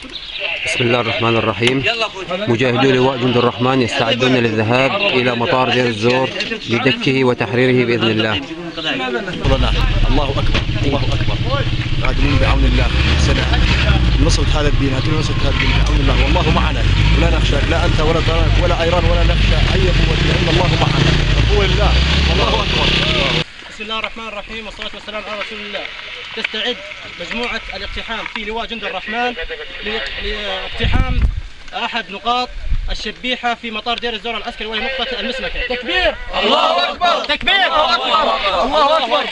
بسم الله الرحمن الرحيم. مجاهدو لواء جند الرحمن يستعدون للذهاب إلى مطار دير الزور لدكه وتحريره بإذن الله. الله أكبر الله أكبر. قادرين بعون الله سنة نصرة هذا الدين، نصرة هذا الدين بعون الله، والله معنا ولا نخشى لا أنت ولا طارق ولا أيران ولا نخشى أي قوة إلا الله معنا. قوة الله والله أكبر. بسم الله الرحمن الرحيم والصلاة والسلام على رسول الله. تستعد مجموعة الاقتحام في لواء جند الرحمن لاقتحام أحد نقاط الشبيحة في مطار دير الزور العسكري وهي نقطة المسمكة. تكبير! الله أكبر! تكبير! الله أكبر! الله أكبر!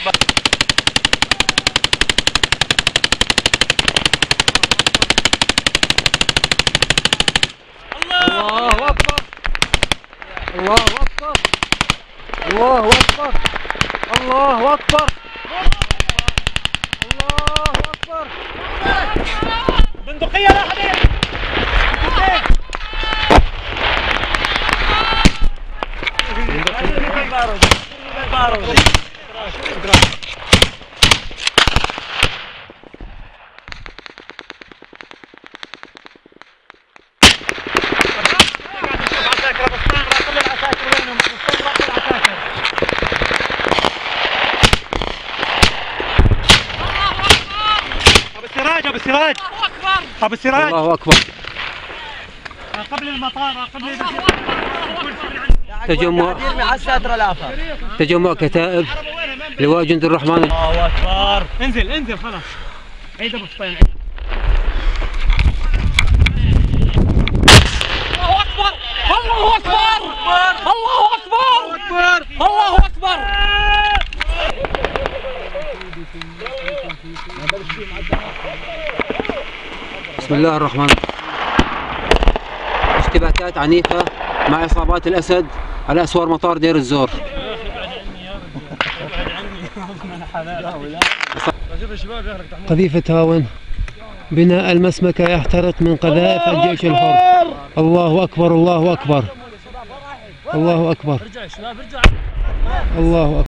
الله أكبر! الله أكبر! الله أكبر! الله أكبر! الله أكبر! بندقية لا حبيبي! ابو السراج ابو السراج الله أكبر. قبل المطار قبل تجمع كتائب لواء جند الرحمن. الله اكبر. انزل خلاص. عيد ابو سفيان. الله اكبر الله اكبر الله اكبر الله اكبر. بسم الله الرحمن الرحيم. اشتباكات عنيفة مع عصابات الأسد على أسوار مطار دير الزور. قذيفة هاون بناء المسمكة يحترق من قذائف الجيش الحر. الله أكبر الله أكبر الله أكبر الله أكبر.